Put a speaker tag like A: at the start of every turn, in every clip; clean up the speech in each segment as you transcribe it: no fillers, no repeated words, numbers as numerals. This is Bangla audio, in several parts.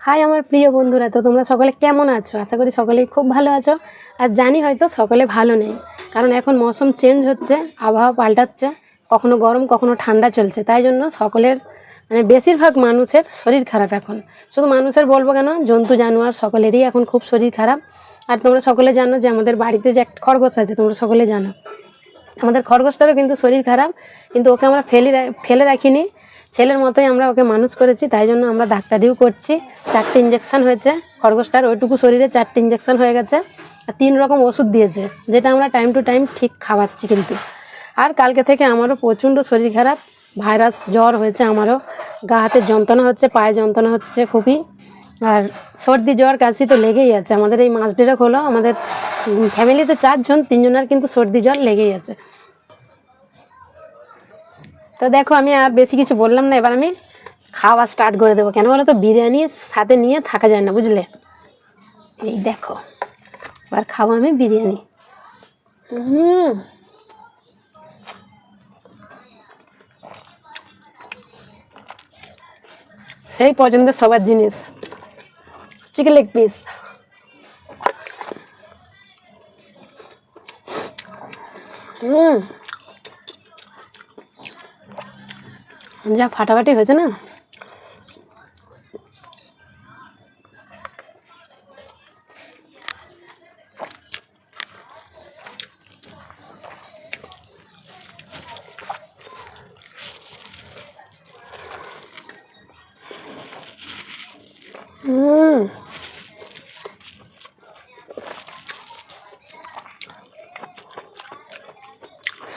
A: হাই আমার প্রিয় বন্ধুরা, তো তোমরা সকলে কেমন আছো? আশা করি সকলেই খুব ভালো আছো। আর জানি হয়তো সকলে ভালো নেই, কারণ এখন মৌসুম চেঞ্জ হচ্ছে, আবহাওয়া পাল্টাচ্ছে, কখনো গরম কখনো ঠান্ডা চলছে। তাই জন্য সকলের বেশিরভাগ মানুষের শরীর খারাপ। এখন শুধু মানুষের বলবো কেন, জন্তু জানোয়ার সকলেরই এখন খুব শরীর খারাপ। আর তোমরা সকলে জানো যে আমাদের বাড়িতে যে একটা খরগোশ আছে, তোমরা সকলে জানো আমাদের খরগোশটারও কিন্তু শরীর খারাপ, কিন্তু ওকে আমরা ফেলে রাখিনি, ছেলের মতোই আমরা ওকে মানুষ করেছি। তাই জন্য আমরা ডাক্তারিও করছি। 4টে ইঞ্জেকশান হয়েছে খরগোশটার, ওইটুকু শরীরে 4টে ইঞ্জেকশান হয়ে গেছে। আর 3 রকম ওষুধ দিয়েছে, যেটা আমরা টাইম টু টাইম ঠিক খাওয়াচ্ছি কিন্তু। আর কালকে থেকে আমারও প্রচণ্ড শরীর খারাপ, ভাইরাস জ্বর হয়েছে, আমারও গা হাতে যন্ত্রণা হচ্ছে, পায়ে যন্ত্রণা হচ্ছে খুবই। আর সর্দি জ্বর কাশি তো লেগেই আছে। আমাদের এই মাস ডেরেক হলো, আমাদের ফ্যামিলিতে 4 জন, 3 জনের কিন্তু সর্দি জ্বর লেগেই আছে। তো দেখো, আমি আর বেশি কিছু বললাম না, এবার আমি খাওয়া স্টার্ট করে দেবো। কেন বলো তো, বিরিয়ানি সাথে নিয়ে থাকা যায় না, বুঝলে। এই দেখো, এবার খাবো আমি বিরিয়ানি। সেই পছন্দের সবার জিনিস, চিকেন লেগ পিস। যা ফাটাফাটি হয়েছে না।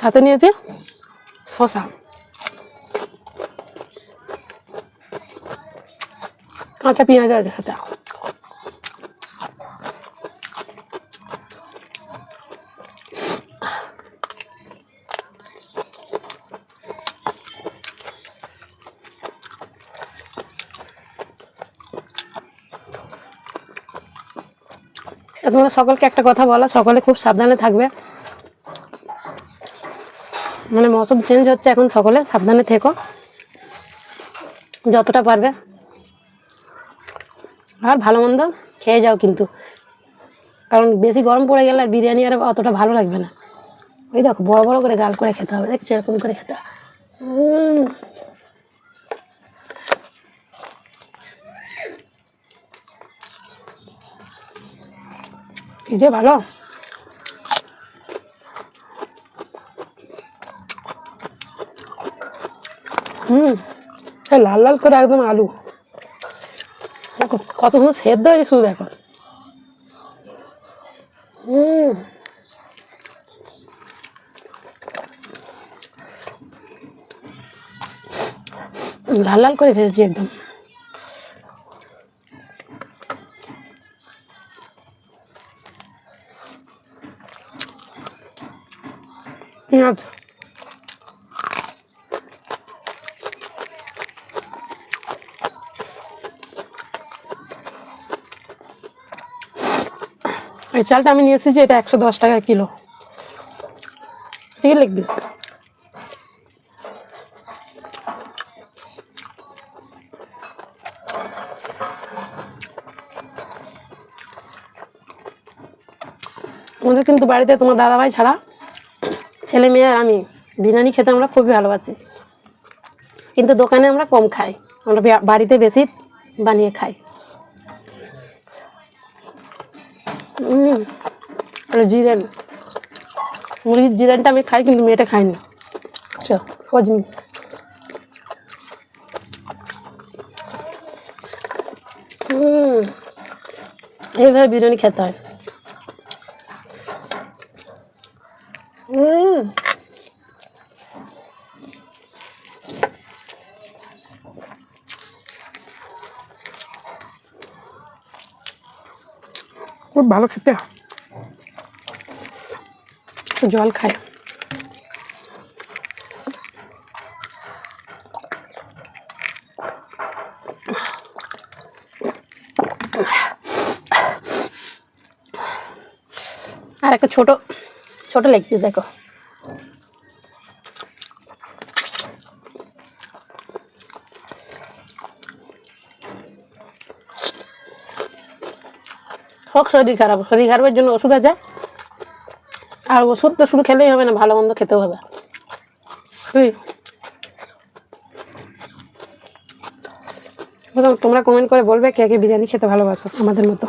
A: সাথে নিয়েছি শসা, কাঁচা পেঁয়াজ আছে সাথে। তোমরা সকলকে একটা কথা বলা, সকলে খুব সাবধানে থাকবে। মৌসুম চেঞ্জ হচ্ছে এখন, সকলে সাবধানে থেকো যতটা পারবে। আর ভালো মন্দ খেয়ে যাও কিন্তু, কারণ বেশি গরম পড়ে গেলে আর বিরিয়ানি আর অতটা ভালো লাগবে না। ওই দেখো, বড় বড় করে গাল করে খেতে হবে, দেখছো, এরকম করে খেতে হবে। কি যে ভালো। লাল লাল করে একদম আলু, দেখো কত সুন্দর সেদ্ধ হয়েছে, শুধু দেখো। লাল লাল করে ভেজেছি একদম। পেঁয়াজ, এই চালটা আমি নিয়ে এসেছি, এটা 110 টাকা কিলো চিকেন লেগ পিস। আমাদের কিন্তু বাড়িতে তোমার দাদাভাই ছাড়া ছেলে মেয়ে আর আমি বিরিয়ানি খেতে আমরা খুবই ভালোবাসি, কিন্তু দোকানে আমরা কম খাই, আমরা বাড়িতে বেশি বানিয়ে খাই। আর জিরেন, মুরগির জিরেনটা আমি খাই, কিন্তু মেয়েটা খাইনি। চল ফজমি, এইভাবে বিরিয়ানি খেতে হয়। খুব ভালো খেতে, জল খায়। আর একটা ছোট ছোট লেগ পিস দেখো, হোক শরীর খারাপের জন্য ওষুধ আছে। আর ওষুধ তো শুধু খেলেই হবে না, ভালো মন্দ খেতেও হবে। তোমরা কমেন্ট করে বলবে কে কে বিরিয়ানি খেতে ভালোবাসো আমাদের মতো।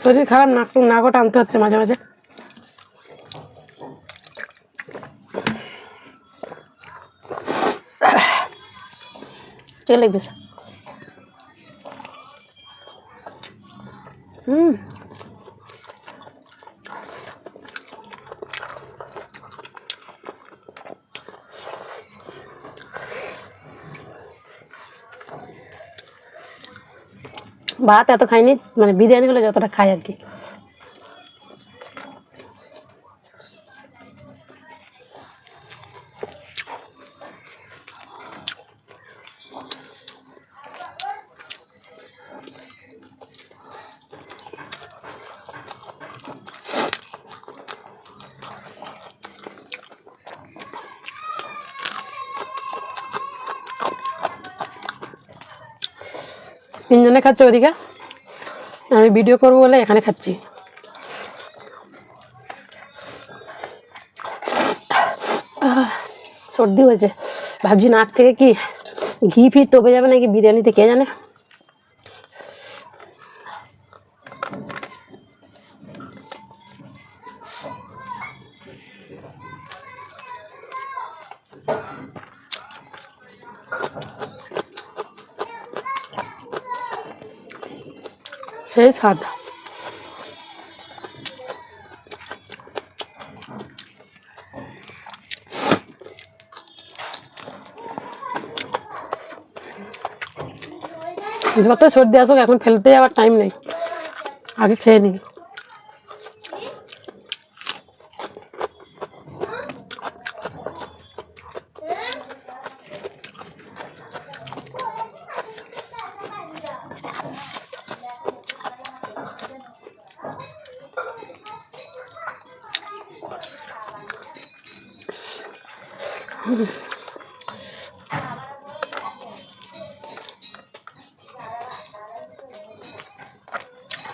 A: শরীর খারাপ, নাকও টানতে হচ্ছে মাঝে মাঝে। চলে গেছে। ভাত এত খাইনি, মানে বিরিয়ানি হলে যতটা খাই আর কি। তিনজনে খাচ্ছে ওদিকে, আমি ভিডিও করবো বলে এখানে খাচ্ছি। সর্দি হয়েছে, ভাবছি নাক থেকে কি ঘি ফি টপে যাবে নাকি বিরিয়ানিতে, কে জানে। সেই স্বাদ। যত সর্দি আসুক এখন ফেলতে যাওয়ার টাইম নেই, আগে খেয়ে নিই।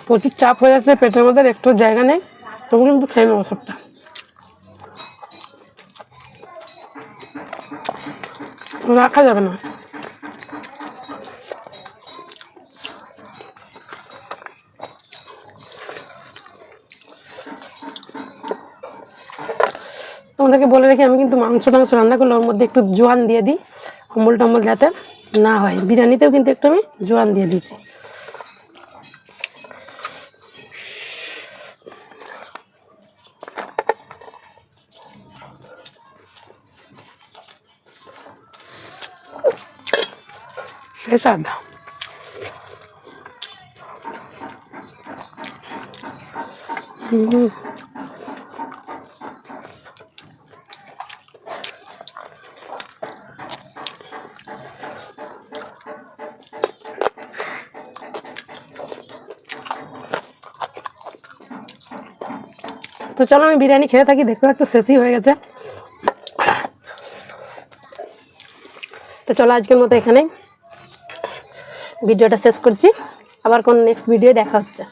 A: প্রচুর চাপ হয়ে যাচ্ছে পেটের মধ্যে, একটু জায়গা নেই, তবু কিন্তু খেয়ে নেবো সবটা। রাখা যাবে না। তোমাদেরকে বলে রেখে আমি কিন্তু মাংস টাংস রান্না করলে ওর মধ্যে একটু জোয়ান দিয়ে দিই, অম্বল টম্বল যাতে না হয়। বিরিয়ানিতেও কিন্তু একটু আমি জোয়ান দিয়ে দিচ্ছি। স্বাদ। তো চলো আমি বিরিয়ানি খেয়ে থাকি, দেখতে পাচ্ছ শেষই হয়ে গেছে। তো চলো আজকের মতো এখানেই ভিডিওটা শেষ করছি, আবার কোন নেক্সট ভিডিও দেখা হচ্ছে।